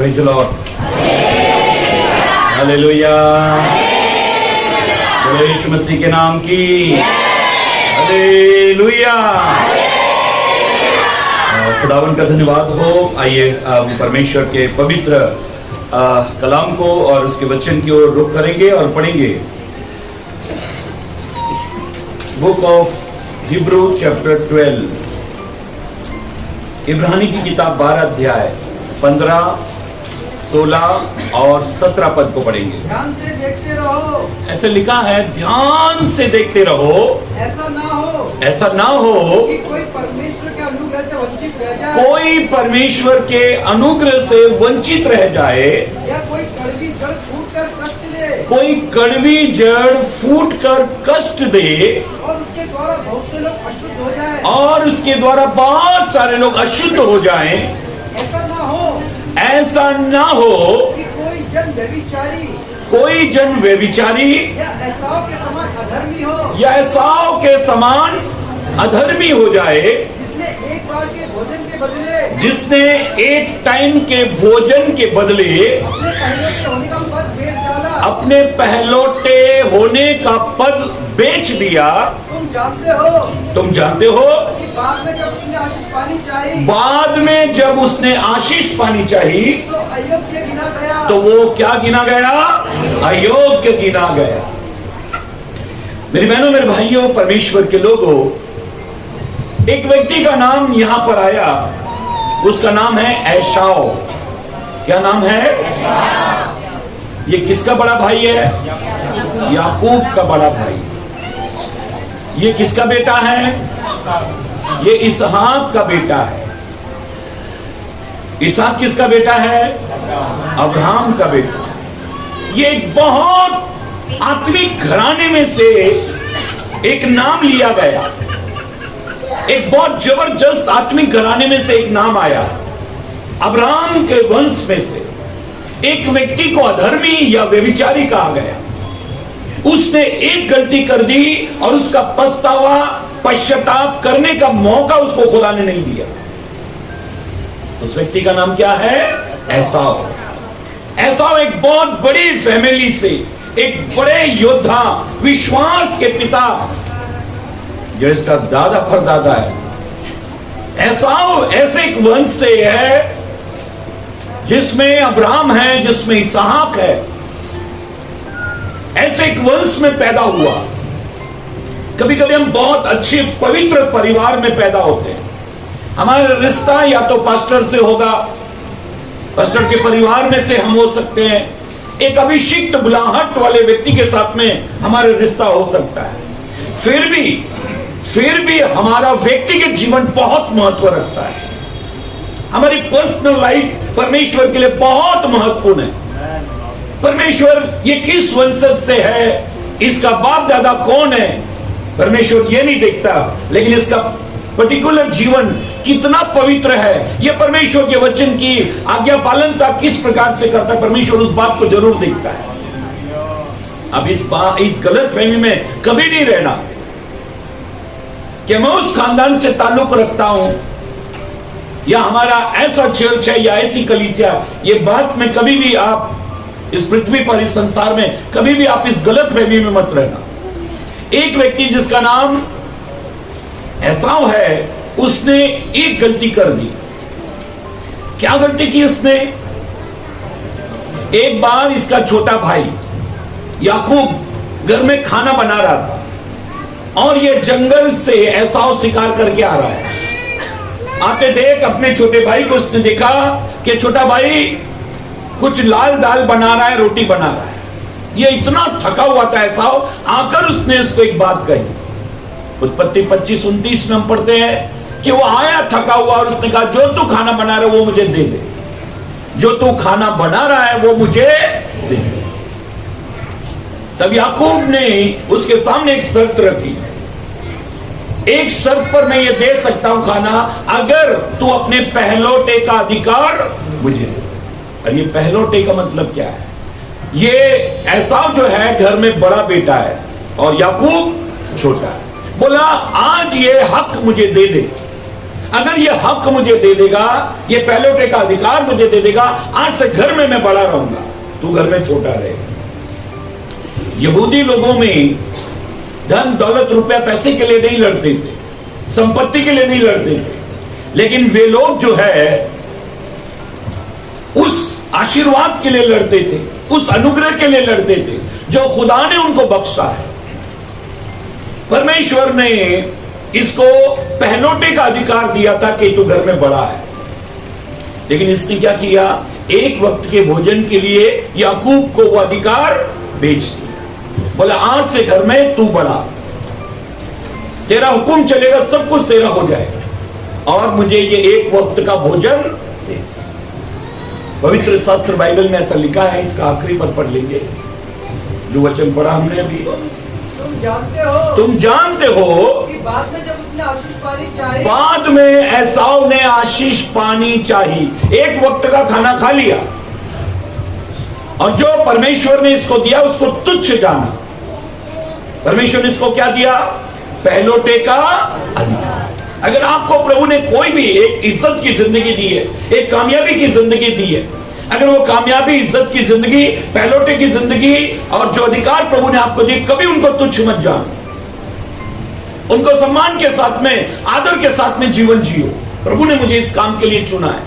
Praise the Lord, hallelujah, बोलो यीशु मसीह के नाम की हालेलुया। खुदावन का धन्यवाद हो। आइए परमेश्वर के पवित्र कलाम को और उसके वचन की ओर रुख करेंगे और पढ़ेंगे। बुक ऑफ हिब्रू चैप्टर 12, इब्रानी की किताब 12 अध्याय 15, 16 और 17 पद को पढ़ेंगे। ध्यान से देखते रहो, ऐसे लिखा है, ध्यान से देखते रहो, ऐसा ना हो कि कोई परमेश्वर के अनुग्रह से वंचित रह जाए, कोई परमेश्वर के अनुग्रह से वंचित रह जाए, या कोई कड़वी जड़ फूट कर कष्ट दे, कोई कड़वी जड़ फूट कर कष्ट दे, और उसके द्वारा बहुत से लोग अशुद्ध हो जाए, और उसके द्वारा बहुत सारे लोग अशुद्ध हो जाएं। ऐसा ना हो कि कोई जन व्यभिचारी या एसाव के समान अधर्मी हो, या एसाव के समान अधर्मी हो जाए, जिसने एक टाइम के भोजन के बदले अपने पहलौठे होने का पद बेच दिया। तुम जानते हो कि बाद में जब उसने आशीष पानी चाहिए, बाद में जब उसने आशीष पानी चाहिए, तो अयोग्य गिना गया, तो वो क्या गिना गया? अयोग्य गिना गया। मेरी बहनों, मेरे भाइयों, परमेश्वर के लोगों, एक व्यक्ति का नाम यहां पर आया। उसका नाम है एसाव। क्या नाम है? ये किसका बड़ा भाई है? याकूब का बड़ा भाई। ये किसका बेटा है? ये इसहाक का बेटा है। इसहाक किसका बेटा है? अब्राहम का बेटा। ये एक बहुत आत्मिक घराने में से एक नाम लिया गया। एक बहुत जबरदस्त आत्मिक घराने में से एक नाम आया। अब्राहम के वंश में से एक व्यक्ति को अधर्मी या व्यभिचारी कहा गया। उसने एक गलती कर दी और उसका पछतावा, पश्चाताप करने का मौका उसको खुदा ने नहीं दिया। उस व्यक्ति का नाम क्या है? एसाव। एसाव एक बहुत बड़ी फैमिली से, एक बड़े योद्धा, विश्वास के पिता, जो इसका दादा परदादा है। एसाव ऐसे एक वंश से है जिसमें अब्राहम है, जिसमें इसहाक है। ऐसे एक वंश में पैदा हुआ। कभी कभी हम बहुत अच्छे पवित्र परिवार में पैदा होते हैं। हमारा रिश्ता या तो पास्टर से होगा, पास्टर के परिवार में से हम हो सकते हैं, एक अभिषिक्त बुलाहट वाले व्यक्ति के साथ में हमारा रिश्ता हो सकता है। फिर भी हमारा व्यक्तिगत जीवन बहुत महत्व रखता है। हमारी पर्सनल लाइफ परमेश्वर के लिए बहुत महत्वपूर्ण है। परमेश्वर ये किस वंशज से है, इसका बाप दादा कौन है, परमेश्वर ये नहीं देखता, लेकिन इसका पर्टिकुलर जीवन कितना पवित्र है, ये परमेश्वर के वचन की आज्ञा पालनता किस प्रकार से करता है, परमेश्वर उस बात को जरूर देखता है। अब इस गलत फहमी में कभी नहीं रहना कि मैं उस खानदान से ताल्लुक रखता हूं या हमारा ऐसा चर्च है या ऐसी कलीसिया। ये बात में कभी भी आप इस पृथ्वी पर, इस संसार में कभी भी आप इस गलत फहमी में मत रहना। एक व्यक्ति जिसका नाम एसाव है, उसने एक गलती कर दी। क्या गलती की उसने? एक बार इसका छोटा भाई याकूब घर में खाना बना रहा था और ये जंगल से एसाव शिकार करके आ रहा है। आते देख अपने छोटे भाई को उसने देखा कि छोटा भाई कुछ लाल दाल बना रहा है, रोटी बना रहा है। ये इतना थका हुआ था एसाव, आकर उसने उसको एक बात कही। उत्पत्ति 25-29 में हम पढ़ते हैं कि वो आया थका हुआ और उसने कहा, जो तू खाना बना रहा है वो मुझे दे दे, जो तू खाना बना रहा है वो मुझे दे दे। तब याकूब ने उसके सामने एक शर्त रखी। एक शर्त पर मैं ये दे सकता हूं खाना, अगर तू अपने पहलौठे का अधिकार मुझे दे। और ये पहलौठे का मतलब क्या है? ये एसाव जो है घर में बड़ा बेटा है और याकूब छोटा है। बोला आज ये हक मुझे दे दे। अगर ये हक मुझे दे देगा, ये पहलौठे का अधिकार मुझे दे देगा, आज से घर में मैं बड़ा रहूंगा, तू घर में छोटा रहेगा। यहूदी लोगों में धन दौलत रुपया पैसे के लिए नहीं लड़ते थे, संपत्ति के लिए नहीं लड़ते थे, लेकिन वे लोग जो है उस आशीर्वाद के लिए लड़ते थे, उस अनुग्रह के लिए लड़ते थे जो खुदा ने उनको बख्शा है। परमेश्वर ने इसको पहलौठे का अधिकार दिया था कि तू घर में बड़ा है, लेकिन इसने क्या किया, एक वक्त के भोजन के लिए याकूब को वो अधिकार बेच दिया। बोला आज से घर में तू बड़ा, तेरा हुक्म चलेगा, सब कुछ तेरा हो जाएगा, और मुझे ये एक वक्त का भोजन दे। पवित्र शास्त्र बाइबल में ऐसा लिखा है, इसका आखिरी पद पढ़ लेंगे जो वचन पढ़ा हमने अभी। तुम जानते हो कि बाद में जब उसने आशीष पानी चाही, बाद में एसाव ने आशीष पानी चाही, एक वक्त का खाना खा लिया, और जो परमेश्वर ने इसको दिया उसको तुच्छ जाना। परमेश्वर ने इसको क्या दिया, पहलौठे का अधिकार। अगर आपको प्रभु ने कोई भी एक इज्जत की जिंदगी दी है, एक कामयाबी की जिंदगी दी है, अगर वो कामयाबी, इज्जत की जिंदगी, पहलौठे की जिंदगी और जो अधिकार प्रभु ने आपको दी, कभी उनको तुच्छ मत जानो, उनको सम्मान के साथ में, आदर के साथ में जीवन जियो। प्रभु ने मुझे इस काम के लिए चुना है।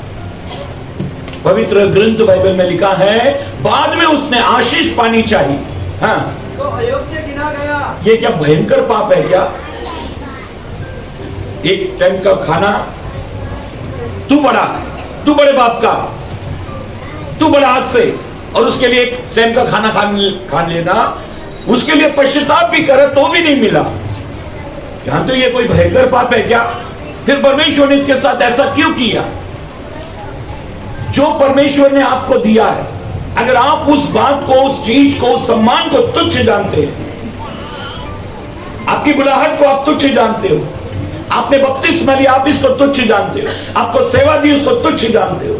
पवित्र ग्रंथ बाइबल में लिखा है, बाद में उसने आशीष पानी चाहिए, हाँ, तो अयोग्य गिना गया। ये क्या भयंकर पाप है क्या? एक टाइम का खाना, तू बड़ा, तू बड़े बाप का, तू बड़ा हाथ से, और उसके लिए एक टाइम का खाना खा लेना, उसके लिए पश्चाताप भी करे तो भी नहीं मिला। यहां तो ये कोई भयंकर पाप है क्या? फिर परमेश्वर ने इसके साथ ऐसा क्यों किया? जो परमेश्वर ने आपको दिया है, अगर आप उस बात को, उस चीज को, उस सम्मान को तुच्छ जानते हैं, आपकी बुलाहट को आप तुच्छ जानते हो, आपने बपतिस्मा लिया आप इसको तुच्छ जानते हो, आपको सेवा दी उसको तुच्छ जानते हो,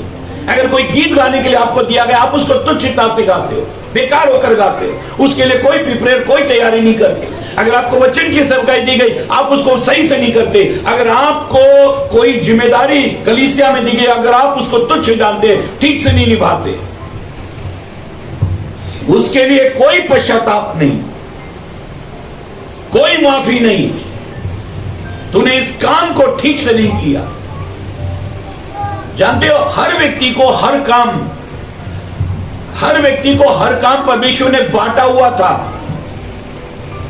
अगर कोई गीत गाने के लिए आपको दिया गया आप उसको तुच्छता से गाते हो, बेकार होकर गाते हो, उसके लिए कोई प्रिपेयर, कोई तैयारी नहीं करते। अगर आपको वचन की सेवकाई दी गई आप उसको सही से नहीं करते। अगर आपको कोई जिम्मेदारी कलीसिया में दी गई, अगर आप उसको तुच्छ जानते, ठीक से नहीं निभाते, उसके लिए कोई पश्चाताप नहीं, कोई माफी नहीं, तूने इस काम को ठीक से नहीं किया। जानते हो, हर व्यक्ति को हर काम परमेश्वर ने बांटा हुआ था।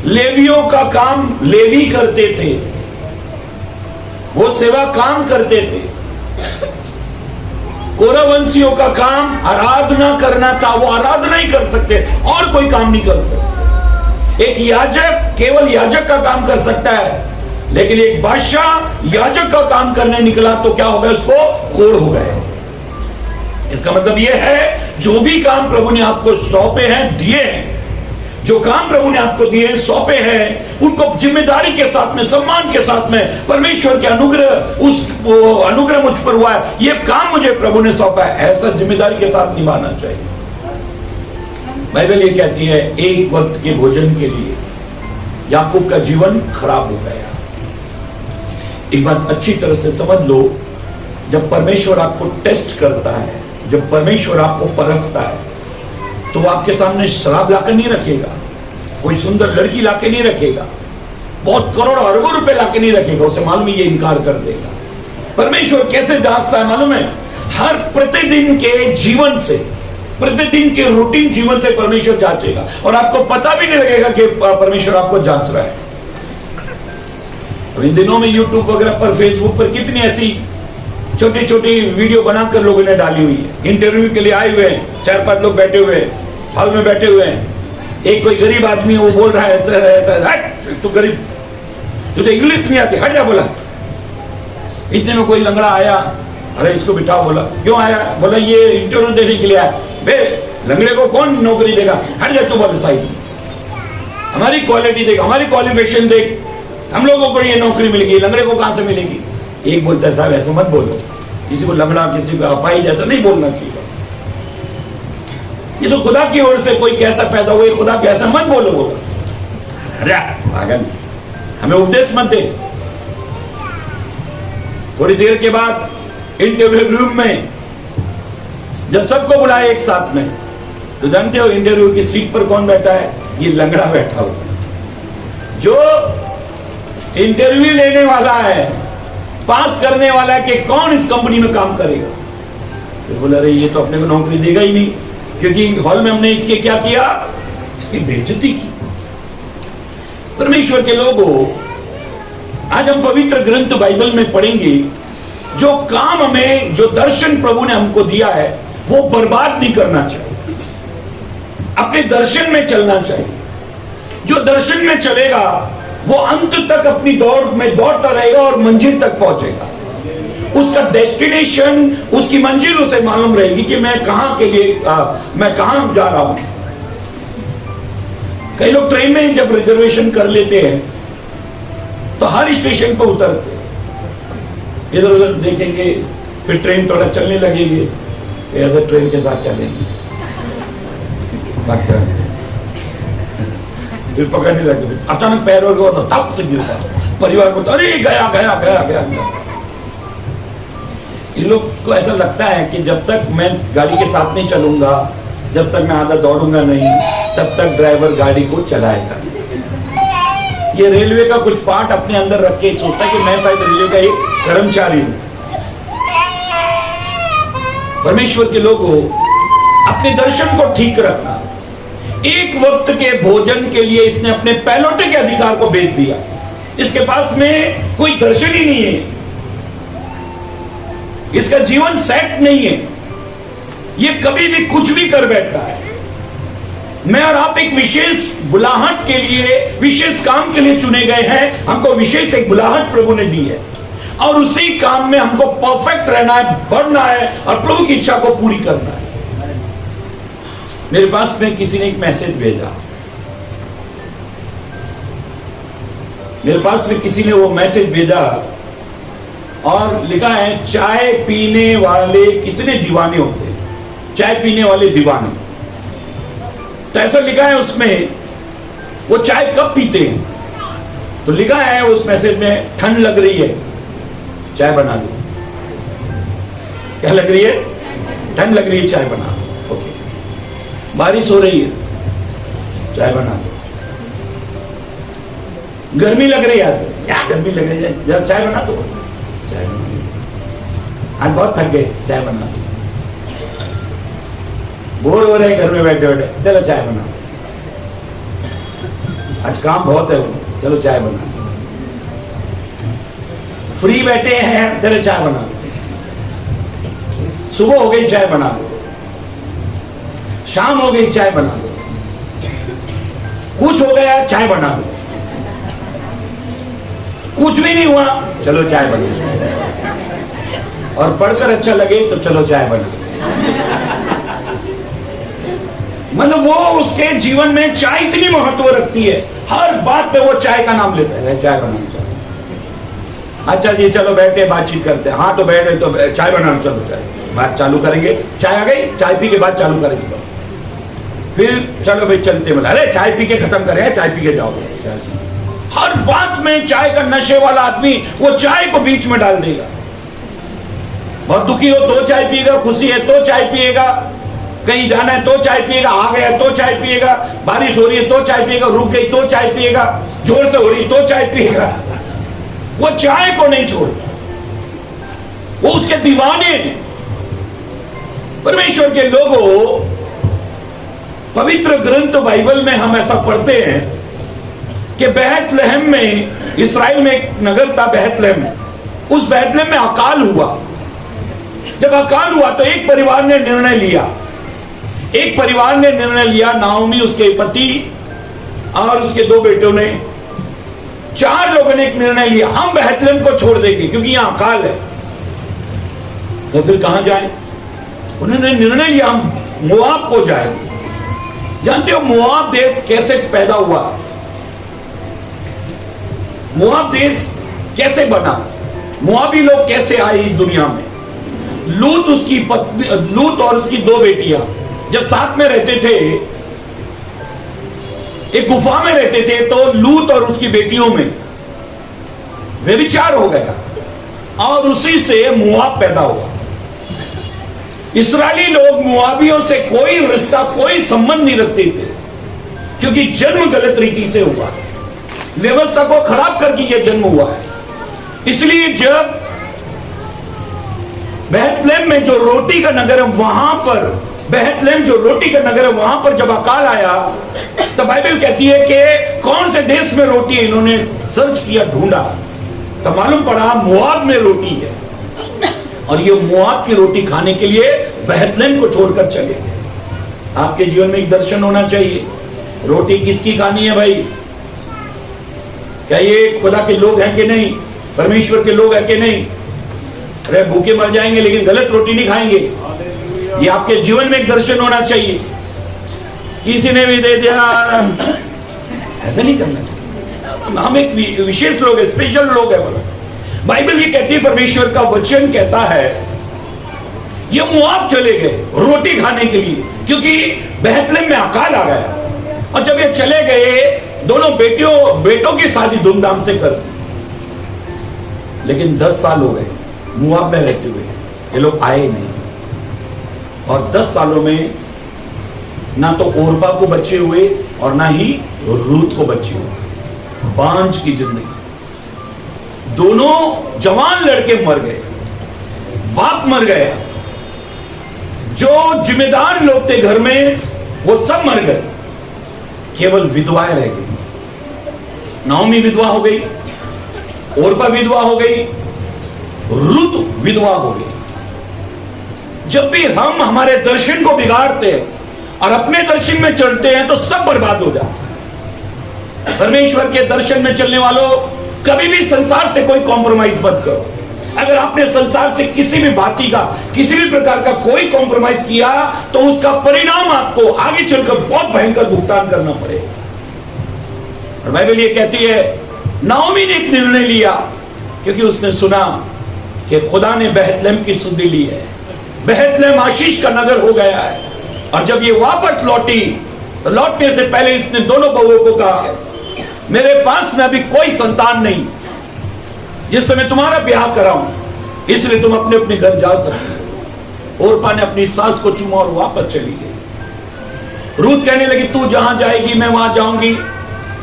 लेवियों का काम लेवी करते थे, वो सेवा काम करते थे। कोरवंशियों का काम आराधना करना था, वो आराधना ही कर सकते और कोई काम नहीं कर सकते। एक याजक केवल याजक का काम कर सकता है, लेकिन एक बादशाह याजक का काम करने निकला तो क्या हो गया, उसको कोड़ हो गए। इसका मतलब यह है, जो भी काम प्रभु ने आपको सौंपे हैं, दिए हैं, जो काम प्रभु ने आपको दिए हैं, सौंपे हैं, उनको जिम्मेदारी के साथ में, सम्मान के साथ में, परमेश्वर के अनुग्रह मुझ पर हुआ है, ये काम मुझे प्रभु ने सौंपा है, ऐसा जिम्मेदारी के साथ निभाना चाहिए। बाइबल ये कहती है, एक वक्त के भोजन के लिए याकूब का जीवन खराब हो गया। एक बात अच्छी तरह से समझ लो, जब परमेश्वर आपको टेस्ट करता है, जब परमेश्वर आपको परखता है, तो वो आपके सामने शराब लाकर नहीं रखेगा, कोई सुंदर लड़की लाके नहीं रखेगा, बहुत करोड़ अरबों रुपए लाके नहीं रखेगा, उसे मालूम ये इनकार कर देगा। परमेश्वर कैसे जांचता है मालूम है? हर प्रतिदिन के जीवन से, प्रतिदिन के रूटीन जीवन से परमेश्वर जांचेगा, और आपको पता भी नहीं लगेगा कि परमेश्वर आपको जांच रहा है। इन दिनों में यूट्यूब वगैरह पर, फेसबुक पर कितनी ऐसी छोटी छोटी वीडियो बनाकर लोगों ने डाली हुई है। इंटरव्यू के लिए आए हुए हैं, 4-5 लोग बैठे हुए हैं, हॉल में बैठे हुए हैं, एक कोई गरीब आदमी है, वो बोल रहा है ऐसा ऐसा, हट तू गरीब, तुझे इंग्लिश नहीं आती, हट जा, बोला। इतने में कोई लंगड़ा आया, अरे इसको बिठाओ, बोला क्यों आया, बोला ये इंटरव्यू देने के लिए आया। बे लंगड़े को कौन नौकरी देगा, हट जा तू, बोले साइड, हमारी क्वालिटी देख, हमारी क्वालिफिकेशन देख, हम लोगों को ये नौकरी मिलेगी, लंगड़े को कहां से मिलेगी? एक बोलता है, साहब ऐसा मत बोलो, किसी को लंगड़ा, किसी को अपाई जैसा नहीं बोलना चाहिए, ये तो खुदा की ओर से कोई कैसा पैदा हुए, खुदा कैसा मत बोलो, बोलो। अरे पागल, हमें उपदेश मत दे। थोड़ी देर के बाद इंटरव्यू रूम में जब सबको बुलाया एक साथ में, तो जानते हो इंटरव्यू की सीट पर कौन बैठा है? ये लंगड़ा बैठा हुआ जो इंटरव्यू लेने वाला है, पास करने वाला है कि कौन इस कंपनी में काम करेगा। तो बोला अरे ये तो अपने को नौकरी देगा ही नहीं, क्योंकि हॉल में हमने इसके क्या किया? इसकी बेइज्जती की। परमेश्वर के लोगों, आज हम पवित्र ग्रंथ बाइबल में पढ़ेंगे, जो काम हमें, जो दर्शन प्रभु ने हमको दिया है, वो बर्बाद नहीं करना चाहिए, अपने दर्शन में चलना चाहिए। जो दर्शन में चलेगा वो अंत तक अपनी दौड़ में दौड़ता रहेगा और मंजिल तक पहुंचेगा। उसका डेस्टिनेशन, उसकी मंजिल उसे मालूम रहेगी कि मैं कहां के लिए मैं कहां जा रहा हूं। कई लोग ट्रेन में जब रिजर्वेशन कर लेते हैं तो हर स्टेशन पर उतरते, इधर उधर देखेंगे, फिर ट्रेन थोड़ा चलने लगेगी, ऐसे ट्रेन के साथ चलेंगे, फिर पकड़ने लगे, अचानक पैरों को तो तप से गिरता, परिवार को अरे गया गया गया गया। इन लोग को ऐसा लगता है कि जब तक मैं गाड़ी के साथ नहीं चलूंगा, जब तक मैं आधा दौड़ूंगा नहीं, तब तक ड्राइवर गाड़ी को चलाएगा। ये रेलवे का कुछ पार्ट अपने अंदर रख के सोचता है कि मैं शायद रेलवे का एक कर्मचारी हूं। परमेश्वर के लोगों, अपने दर्शन को ठीक रखना। एक वक्त के भोजन के लिए इसने अपने पहलौठे के अधिकार को बेच दिया। इसके पास में कोई दर्शन ही नहीं है, इसका जीवन सेट नहीं है, ये कभी भी कुछ भी कर बैठता है। मैं और आप एक विशेष बुलाहट के लिए, विशेष काम के लिए चुने गए हैं। हमको विशेष एक बुलाहट प्रभु ने दी है और उसी काम में हमको परफेक्ट रहना है, बढ़ना है और प्रभु की इच्छा को पूरी करना है। मेरे पास में किसी ने एक मैसेज भेजा, मेरे पास में किसी ने वो मैसेज भेजा और लिखा है, चाय पीने वाले कितने दीवाने होते हैं, चाय पीने वाले दीवाने। तो ऐसा लिखा है उसमें, वो चाय कब पीते हैं? तो लिखा है उस मैसेज में, ठंड लग रही है चाय बना दो। क्या लग रही है? ठंड लग रही है चाय बना दो। ओके। बारिश हो रही है चाय बना दो। गर्मी लग रही है, क्या गर्मी लग रही है, जब चाय बना दो, चाय बना दो। आज बहुत थक गए, चाय बना दो। बोर हो रहे घर में बैठे बैठे, चलो चाय बना दो। आज काम बहुत है, चलो चाय बना दो। फ्री बैठे हैं, चलो चाय बना दो। सुबह हो गई, चाय बना दो। शाम हो गई, चाय बना दो। कुछ हो गया, चाय बना दो। कुछ भी नहीं हुआ, चलो चाय बना दो। और पढ़कर अच्छा लगे तो चलो चाय बना दो। मतलब वो उसके जीवन में चाय इतनी महत्व रखती है, हर बात पे वो चाय का नाम लेता है, चाय बनाना चाय। अच्छा जी चलो बैठे बातचीत करते हैं, हाँ तो बैठे तो चाय बनाना, चलो चाय बात चालू करेंगे। चाय आ गई, चाय पी के बाद चालू करेंगे। फिर चलो भाई चलते, बोला अरे चाय पी के खत्म करें, चाय पी के जाओ। हर बात में चाय का नशे वाला आदमी वो चाय को बीच में डाल देगा। बहुत दुखी हो तो चाय पिएगा, खुशी है तो चाय पिएगा, कहीं जाना है तो चाय पिएगा, आ गया तो चाय पिएगा, बारिश हो रही है तो चाय पिएगा, रुक गई तो चाय पिएगा, जोर से हो रही तो चाय पिएगा। वो चाय को नहीं छोड़ता, वो उसके दीवाने हैं। परमेश्वर के लोगों, पवित्र ग्रंथ बाइबल में हम ऐसा पढ़ते हैं कि बेहतलेहम में, इस्राएल में एक नगर था बेहतलेहम, उस बेहतलेहम में अकाल हुआ। जब अकाल हुआ तो एक परिवार ने निर्णय लिया, नाओमी उसके पति और उसके 2 बेटों ने, 4 लोगों ने एक निर्णय लिया, हम बेहतलेहम को छोड़ देंगे क्योंकि यहां अकाल है। तो फिर कहां जाए? उन्होंने निर्णय लिया हम मोआब को जाएंगे। जानते हो मोआब देश कैसे पैदा हुआ? मोआब देश कैसे बना? मोआबी लोग कैसे आए इस दुनिया में? लूत उसकी पत्नी, लूत और उसकी 2 बेटियां जब साथ में रहते थे, एक गुफा में रहते थे, तो लूत और उसकी बेटियों में व्यभिचार हो गया। और उसी से मुआब पैदा हुआ। इस्राएली लोग मुआबियों से कोई रिश्ता, कोई संबंध नहीं रखते थे, क्योंकि जन्म गलत रीति से हुआ, व्यवस्था को खराब करके यह जन्म हुआ है। इसलिए जब बेथलेहम में जो रोटी का नगर है वहां पर, बेथलेहम जो रोटी का नगर है वहां पर जब अकाल आया, तो बाइबल कहती है कि कौन से देश में रोटी है, इन्होंने सर्च किया, ढूंढा, तो मालूम पड़ा मुआब में रोटी है। और ये मुआब की रोटी खाने के लिए बेथलेहम को छोड़कर चले गए। आपके जीवन में एक दर्शन होना चाहिए, रोटी किसकी खानी है भाई? क्या ये खुदा के लोग हैं कि नहीं, परमेश्वर के लोग हैं कि नहीं? अरे भूखे मर जाएंगे लेकिन गलत रोटी नहीं खाएंगे। ये आपके जीवन में एक दर्शन होना चाहिए। किसी ने भी दे दिया, ऐसा नहीं करना चाहिए। हम एक विशेष लोग है, स्पेशल लोग है। बोला बाइबल ये कहती है, परमेश्वर का वचन कहता है ये मुआब चले गए रोटी खाने के लिए, क्योंकि बेथलेहम में अकाल आ गया। और जब ये चले गए, दोनों बेटों की शादी धूमधाम से कर दी, लेकिन 10 साल हो गए मुआब में रहते हुए, ये लोग आए नहीं। और 10 सालों में ना तो ओरपा को बच्चे हुए और ना ही रूत को बच्चे हुए। बांझ की जिंदगी, दोनों जवान लड़के मर गए, बाप मर गया, जो जिम्मेदार लोग थे घर में वो सब मर गए, केवल विधवाएं रह गई। नाओमी विधवा हो गई, ओरपा विधवा हो गई, रूत विधवा हो गई। जब भी हम हमारे दर्शन को बिगाड़ते हैं और अपने दर्शन में चलते हैं तो सब बर्बाद हो जाता है। परमेश्वर के दर्शन में चलने वालों, कभी भी संसार से कोई कॉम्प्रोमाइज मत करो। अगर आपने संसार से किसी भी भांति का, किसी भी प्रकार का कोई कॉम्प्रोमाइज किया तो उसका परिणाम आपको आगे चलकर बहुत भयंकर भुगतान करना पड़ेगा। और बाइबल ये कहती है, नाओमी ने एक निर्णय लिया, क्योंकि उसने सुना कि खुदा ने बेथलेहम की सुधि ली है, बेथलेहम आशीष का नगर हो गया है। और जब ये वापस लौटी तो लौटने से पहले इसने दोनों बहुओं को कहा, मेरे पास में अभी कोई संतान नहीं जिससे मैं तुम्हारा ब्याह कराऊं, इसलिए तुम अपने अपने घर जा सकते हो। ओरपा ने अपनी सास को चूमा और वापस चली गई। रूत कहने लगी, तू जहां जाएगी मैं वहां जाऊंगी,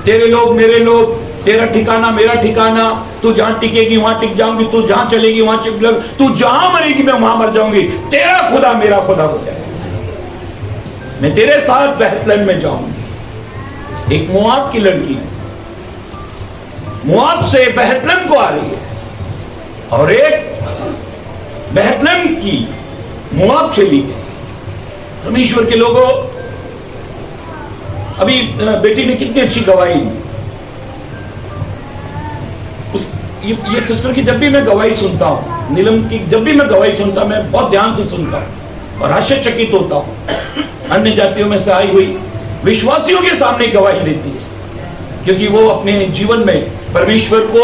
तेरे लोग मेरे लोग, तेरा ठिकाना मेरा ठिकाना, तू जहां टिकेगी वहां टिक जाऊंगी, तू जहां चलेगी वहां चल, तू जहां मरेगी मैं वहां मर जाऊंगी, तेरा खुदा मेरा खुदा हो जाए, मैं तेरे साथ बेथलेहम में जाऊंगी। एक मुआब की लड़की मुआब से बेथलेहम को आ रही है, और एक बेथलेहम की मुआब चली गई। परमेश्वर के लोगों, अभी बेटी ने कितनी अच्छी गवाही दी। ये सिस्टर की जब भी मैं गवाही सुनता हूं, नीलम की जब भी मैं गवाही सुनता हूं, मैं बहुत ध्यान से सुनता हूं और आश्चर्यचकित होता हूं। अन्य जातियों में से आई हुई विश्वासियों के सामने गवाही देती है, क्योंकि वो अपने जीवन में परमेश्वर को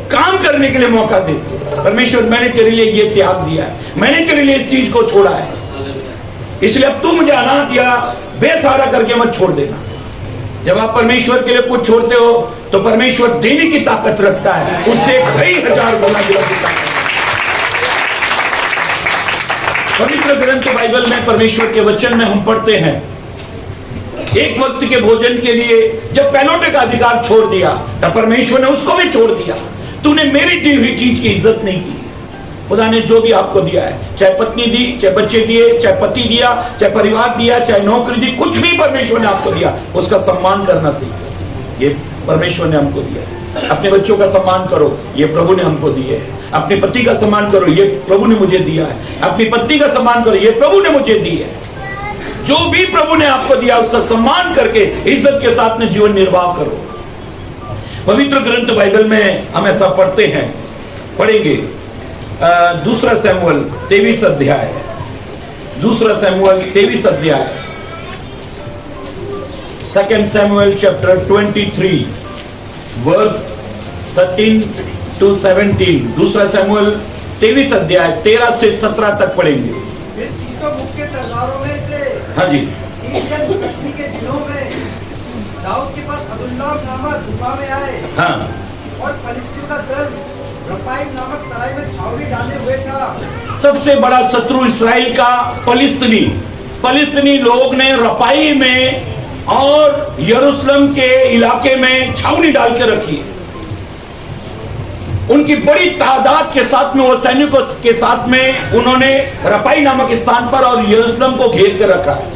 काम करने के लिए मौका देती है। परमेश्वर, मैंने तेरे लिए ये त्याग दिया है, मैंने तेरे लिए इस चीज को छोड़ा है, इसलिए अब तू मुझे अनाथ या बेसहारा करके मत छोड़ देना। जब आप परमेश्वर के लिए कुछ छोड़ते हो तो परमेश्वर देने की ताकत रखता है, उससे कई हजार गुना देता है। पवित्र ग्रंथ बाइबल में, परमेश्वर के वचन में हम पढ़ते हैं, एक वक्त के भोजन के लिए जब पहलौठे का अधिकार छोड़ दिया तब परमेश्वर ने उसको भी छोड़ दिया। तूने मेरी दी हुई चीज की इज्जत नहीं की। खुदा ने जो भी आपको दिया है, चाहे पत्नी दी, चाहे बच्चे दिए, चाहे पति दिया, चाहे परिवार दिया, चाहे नौकरी दी, कुछ भी परमेश्वर ने आपको दिया, उसका सम्मान करना सीखो। ये परमेश्वर ने हमको दिया है। अपने बच्चों का सम्मान करो, ये प्रभु ने हमको दिए है। अपने पति का सम्मान करो, ये प्रभु ने मुझे दिया है। अपनी पत्नी का सम्मान करो, ये प्रभु ने मुझे दी है। जो भी प्रभु ने आपको दिया उसका सम्मान करके इज्जत के साथ में जीवन निर्वाह करो। पवित्र ग्रंथ बाइबल में हम ऐसा पढ़ते हैं, पढ़ेंगे दूसरा शमूएल 23 अध्याय, दूसरा शमूएल 23 अध्याय, 2 Samuel chapter 23 verse 13 to 17। दूसरा शमूएल 23 अध्याय 13 से 17 तक पढ़ेंगे। फिर 300 मुख्य सरदारों में से हाँ जी, 3 जन कटनी के दिनों में दाऊद के पास अब्दुल्लाह नामक गुफा में आए, हाँ, और फलिस्तीन का दल रफाइम नामक तराई में छावनी सबसे बड़ा शत्रु इसराइल का फलिस्तीनी लोग ने रपाई में और यरूशलेम के इलाके में छावनी डाल के रखी। उनकी बड़ी तादाद के साथ में, वो सैनिकों के साथ में उन्होंने रपाई नामक स्थान पर और यरूशलेम को घेर के रखा है।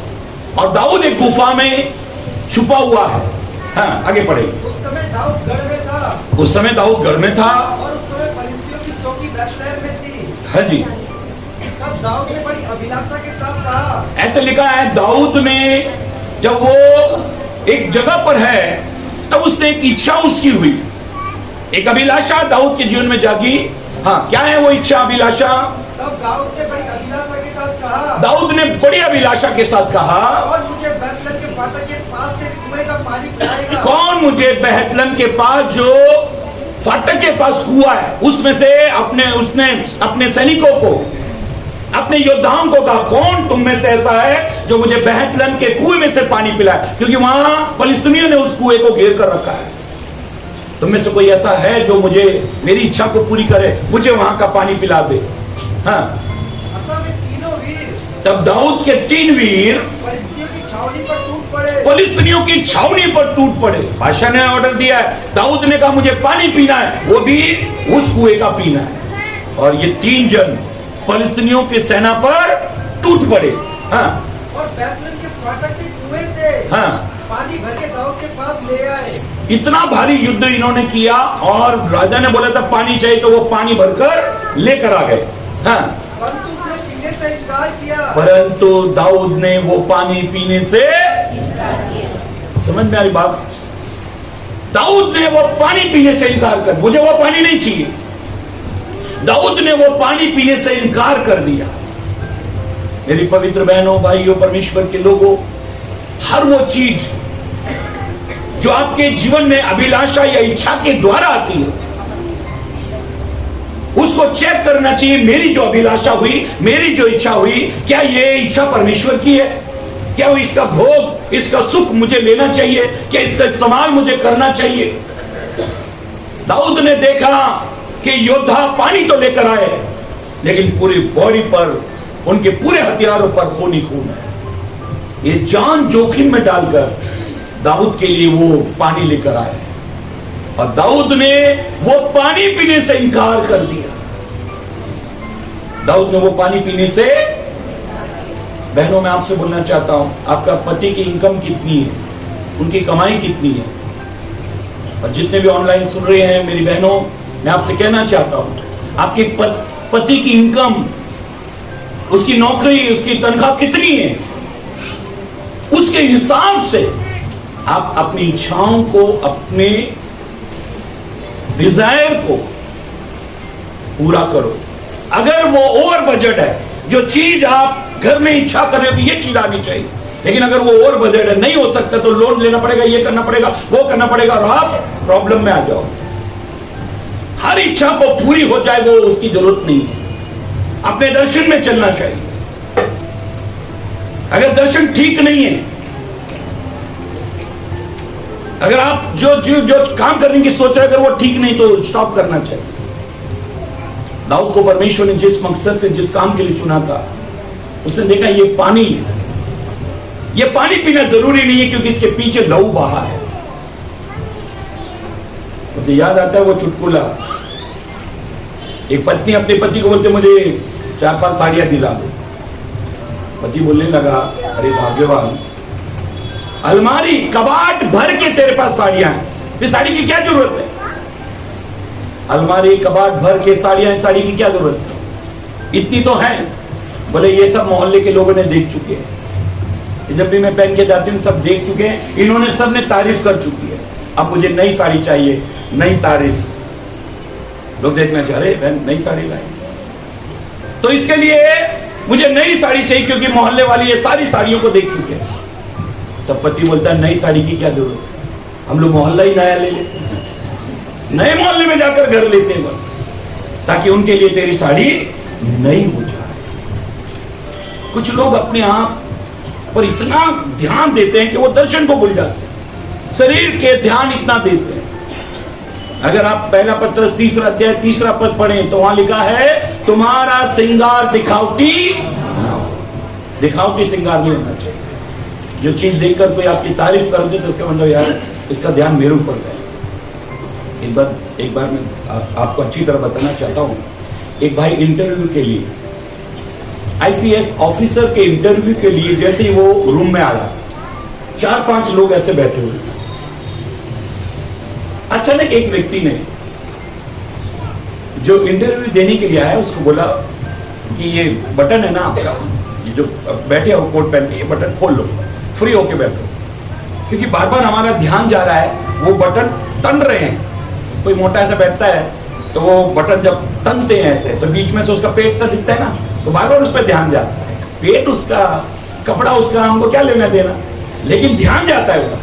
और दाऊद एक गुफा में छुपा हुआ है। हाँ, आगे पढ़े। उस समय दाऊद गढ़ में था। उस समय दाऊद गढ़ में था और उस समय फलिस्तियों की चौकी बैतलहम में थी। हाँ जी। तब दाऊद ने बड़ी अभिलाषा के साथ कहा। ऐसे लिखा है, दाऊद ने जब वो एक जगह पर है तब उसने एक इच्छा उसकी हुई, एक अभिलाषा दाऊद के जीवन में जागी। हाँ, क्या है वो इच्छा अभिलाषा? तब दाऊद ने बड़ी अभिलाषा के साथ कहा। दाऊद ने बड़ी अभिलाषा के साथ कहा, और मुझे बैतलहम के फाटक के पास के कुएं का पानी पिलाएगा। कौन मुझे बैतलहम के पास जो फाटक के पास कुआ है उसमें से उसने अपने सैनिकों को, अपने योद्धाओं को कहा, कौन तुम में से ऐसा है जो मुझे बैतलहम के कुएं में से पानी पिलाए? क्योंकि वहां फलिस्तीनियों ने उस कुएं को घेर कर रखा है। तुम में से कोई ऐसा है जो मुझे, मेरी इच्छा को पूरी करे, मुझे वहां का पानी पिला दे। हाँ, तब दाऊद के 3 वीर फलिस्तियों की छावनी पर टूट पड़े। फलिस्तीनियों की छावनी पर टूट पड़े। बादशाह ने ऑर्डर दिया है, दाऊद ने कहा मुझे पानी पीना है, वो भी उस कुएं का पीना है। और ये 3 जन फलिस्तीनियों की सेना पर टूट पड़े। हाँ, और बैतलहम के फाटक के कुएं से हाँ, पानी भर के दाऊद के पास ले आए। इतना भारी युद्ध इन्होंने किया और राजा ने बोला था पानी चाहिए तो वो पानी भरकर लेकर आ गए। हाँ, परंतु उसने पीने से इनकार किया। परंतु दाऊद ने वो पानी पीने से, समझ में आ रही बात? दाऊद ने वो पानी पीने से इनकार कर, मुझे वो पानी नहीं चाहिए। दाऊद ने वो पानी पीने से इनकार कर दिया। मेरी पवित्र बहनों, भाइयों, परमेश्वर के लोगों, हर वो चीज जो आपके जीवन में अभिलाषा या इच्छा के द्वारा आती है, उसको चेक करना चाहिए। मेरी जो अभिलाषा हुई, मेरी जो इच्छा हुई, क्या ये इच्छा परमेश्वर की है? क्या वो इसका भोग, इसका सुख मुझे लेना चाहिए? क्या इसका इस्तेमाल मुझे करना चाहिए? दाऊद ने देखा कि योद्धा पानी तो लेकर आए, लेकिन पूरी बॉडी पर, उनके पूरे हथियारों पर खून ही खून है। ये जान जोखिम में डालकर दाऊद के लिए वो पानी लेकर आए और दाऊद ने वो पानी पीने से इनकार कर दिया। दाऊद ने वो पानी पीने से, बहनों मैं आपसे बोलना चाहता हूं, आपका पति की इनकम कितनी है, उनकी कमाई कितनी है? और जितने भी ऑनलाइन सुन रहे हैं मेरी बहनों, मैं आपसे कहना चाहता हूं, आपके पति की इनकम, उसकी नौकरी, उसकी तनख्वाह कितनी है, उसके हिसाब से आप अपनी इच्छाओं को, अपने डिजायर को पूरा करो। अगर वो ओवर बजट है, जो चीज आप घर में इच्छा कर रहे हो कि ये चीज आनी चाहिए, लेकिन अगर वो ओवर बजट है, नहीं हो सकता, तो लोन लेना पड़ेगा, ये करना पड़ेगा, वो करना पड़ेगा, और आप प्रॉब्लम में आ जाओ। हर इच्छा को पूरी हो जाए वो उसकी जरूरत नहीं है। अपने दर्शन में चलना चाहिए। अगर दर्शन ठीक नहीं है, अगर आप जो काम करने की सोच रहे हैं, अगर वो ठीक नहीं, तो स्टॉप करना चाहिए। दाऊद को परमेश्वर ने जिस मकसद से, जिस काम के लिए चुना था, उसने देखा ये पानी पीना जरूरी नहीं है, क्योंकि इसके पीछे लहू बहा है। मुझे याद आता है वो चुटकुला, एक पत्नी अपने पति को बोलते मुझे 4-5 साड़ियां दिला दो। पति बोलने लगा, अरे भाग्यवान, अलमारी कबाट भर के तेरे पास साड़ियां हैं, फिर साड़ी की क्या जरूरत है? अलमारी कबाट भर के साड़ियां, साड़ी की क्या जरूरत है? इतनी तो है। बोले ये सब मोहल्ले के लोगों ने देख चुके हैं, जब भी मैं पहन के जाती हूँ सब देख चुके हैं, इन्होंने सबने तारीफ कर चुकी है, अब मुझे नई साड़ी चाहिए, नई तारीफ। लोग देखना चाह रहे, बहन नई साड़ी लाई, तो इसके लिए मुझे नई साड़ी चाहिए, क्योंकि मोहल्ले वाले ये सारी साड़ियों को देख चुके हैं। तब पति बोलता है, नई साड़ी की क्या जरूरत, हम लोग मोहल्ला ही नया ले लेते हैं, नए मोहल्ले में जाकर घर लेते हैं बस, ताकि उनके लिए तेरी साड़ी नई हो जाए। कुछ लोग अपने आप पर इतना ध्यान देते हैं कि वो दर्शन को भूल जाते हैं, शरीर के ध्यान इतना देते हैं। अगर आप पहला पत्र 3 अध्याय 3 पद पढ़ें तो वहां लिखा है, तुम्हारा श्रृंगार दिखावटी श्रृंगार नहीं होना चाहिए। जो चीज देखकर कोई आपकी तारीफ कर दे तो इसका मतलब यार इसका ध्यान मेरे ऊपर है। एक बार मैं आपको अच्छी तरह बताना चाहता हूं। एक भाई इंटरव्यू के लिए, आईपीएस ऑफिसर के इंटरव्यू के लिए जैसे ही वो रूम में आया, 4-5 लोग ऐसे बैठे हुए। अचानक एक व्यक्ति ने जो इंटरव्यू देने के लिए आया उसको बोला कि ये बटन है ना आपका, जो बैठे हो कोट पहन के, ये बटन खोल लो, फ्री होके बैठो, क्योंकि बार बार हमारा ध्यान जा रहा है। वो बटन तन रहे हैं। कोई मोटा ऐसा बैठता है तो वो बटन जब तनते हैं ऐसे तो बीच में से उसका पेट सा दिखता है ना, तो बार बार उस पर ध्यान जाता है। पेट उसका, कपड़ा उसका, हमको क्या लेना देना, लेकिन ध्यान जाता है उसका।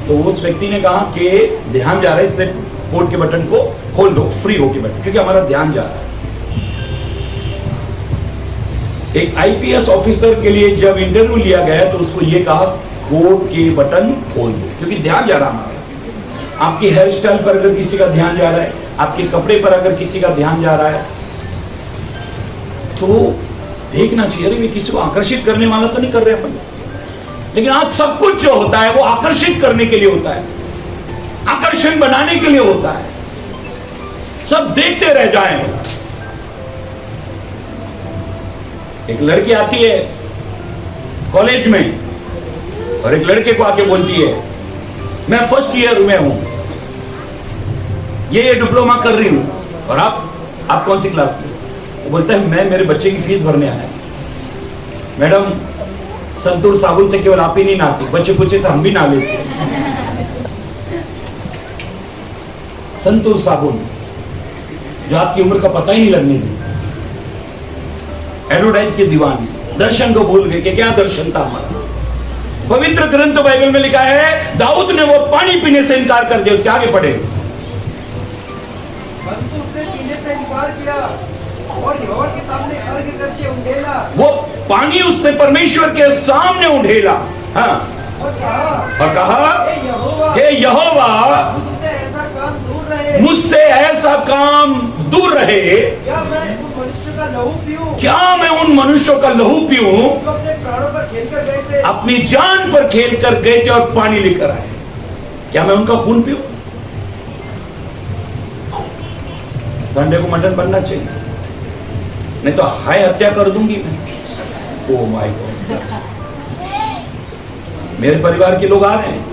तो उस व्यक्ति ने कहा कि ध्यान जा रहा है, इसलिए कोट के बटन को खोल दो, फ्री होके बैठो, क्योंकि हमारा ध्यान जा रहा है। एक आईपीएस ऑफिसर के लिए जब इंटरव्यू लिया गया तो उसको ये कहा कोट के बटन खोल दो, क्योंकि ध्यान जा रहा है। आपकी हेयर स्टाइल पर अगर किसी का ध्यान जा रहा है, आपके कपड़े पर अगर किसी का ध्यान जा रहा है, तो देखना चाहिए अरे किसी को आकर्षित करने वाला तो नहीं कर रहे अपन। लेकिन आज सब कुछ जो होता है वो आकर्षित करने के लिए होता है, आकर्षण बनाने के लिए होता है। सब देखते रह जाएं। एक लड़की आती है कॉलेज में और एक लड़के को आके बोलती है मैं फर्स्ट ईयर में हूं, ये डिप्लोमा कर रही हूं, और आप कौन सी क्लास में? वो बोलता है मैं मेरे बच्चे की फीस भरने आया। मैडम संतूर साबुन से केवल आप ही नहीं नहाती, बच्चे कुचे से हम भी नहा लेते हैं। संतूर साबुन जो आपकी उम्र का पता ही नहीं लगने दी। एडवर्टाइज के दीवाने दर्शन को भूल गए कि क्या दर्शन था हमारा। पवित्र ग्रंथ बाइबल में लिखा है दाऊद ने वो पानी पीने से इनकार कर दिया। उसके आगे पढ़े, परंतु उसने पीने से इनकार किया और यहोवा के सामने अर्घ करके उंडेला। वो पानी उसने परमेश्वर के सामने उंडेला, हाँ, और कहा हे यहोवा मुझसे ऐसा काम दूर रहे, मुझसे ऐसा काम दूर रहे। क्या मैं उन मनुष्यों का लहू पीऊं, क्या मैं उन मनुष्यों का लहू पीऊं जो अपने प्राणों पर खेलकर गए थे, अपनी जान पर खेल कर गए थे और पानी लेकर आए। क्या मैं उनका खून पीऊं? संडे को मटन बनना चाहिए, नहीं तो हाय हत्या कर दूंगी मैं। ओ माय गॉड, मेरे परिवार के लोग आ रहे हैं,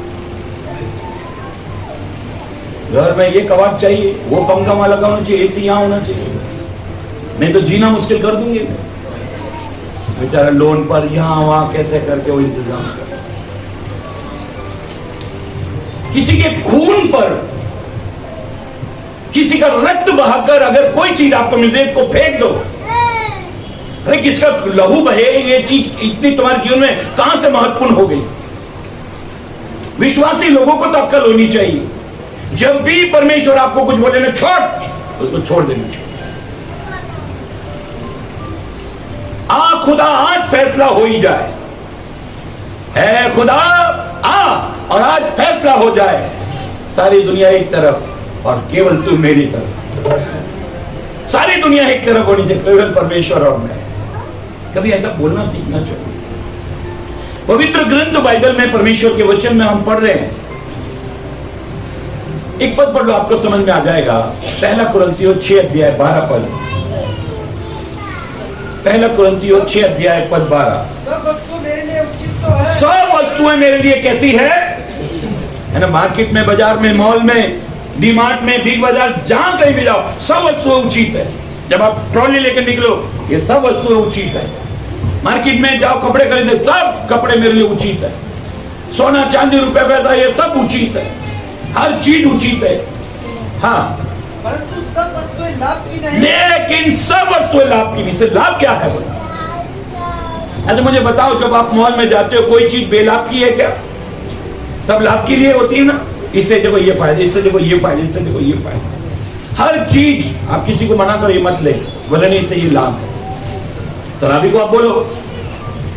घर में ये कबाड़ चाहिए, वो पंखा वहां लगा होना चाहिए, एसी यहां होना चाहिए, नहीं तो जीना मुश्किल कर दूंगी। बेचारा लोन पर यहां वहां कैसे करके वो इंतजाम कर। किसी के खून पर, किसी का रक्त बहाकर अगर कोई चीज आपको मिल रही है इसको फेंक दो। अरे किसका लहू बहे, ये चीज इतनी तुम्हारे जीवन में कहां से महत्वपूर्ण हो गई? विश्वासी लोगों को तो अक्ल होनी चाहिए। जब भी परमेश्वर आपको कुछ बोले ना छोड़, उसको छोड़ देना चाहिए। खुदा आज फैसला हो ही जाए, है खुदा और आज फैसला हो जाए। सारी दुनिया एक तरफ और केवल तू मेरी तरफ। सारी दुनिया एक तरफ होनी चाहिए, केवल परमेश्वर और मैं। कभी ऐसा बोलना सीखना चाहिए। पवित्र ग्रंथ बाइबल में परमेश्वर के वचन में हम पढ़ रहे हैं, एक पद पढ़ लो आपको समझ में आ जाएगा। पहला कुरिन्थियों 6 अध्याय 12 पद। पहला कुरिन्थियों 6 अध्याय पद 12। सब वस्तु मेरे लिए उचित तो है, सब वस्तुएं मेरे लिए कैसी है ना? मार्केट में, बाजार में, मॉल में, डीमार्ट में, बिग बाजार, जहां कहीं भी जाओ सब वस्तुएं उचित है। जब आप ट्रॉली लेकर निकलो ये सब वस्तुएं उचित है। मार्केट में जाओ कपड़े खरीदने, सब कपड़े मेरे लिए उचित है। सोना चांदी रुपए पैसा ये सब उचित है, हर चीज उचित है। हाँ, परंतु सब वस्तुएं लाभ की नहीं। लेकिन सब वस्तुएं लाभ की नहीं। से लाभ क्या है बोला? अच्छा मुझे बताओ, जब आप मॉल में जाते हो कोई चीज बेलाभ की है क्या? सब लाभ के लिए होती है ना। इससे देखो ये फायदे, इससे देखो ये फायदे, इससे देखो ये फायदे। हर चीज आप किसी को मना करो ये मत ले, बोले नहीं इससे ये लाभ है। शराबी को आप बोलो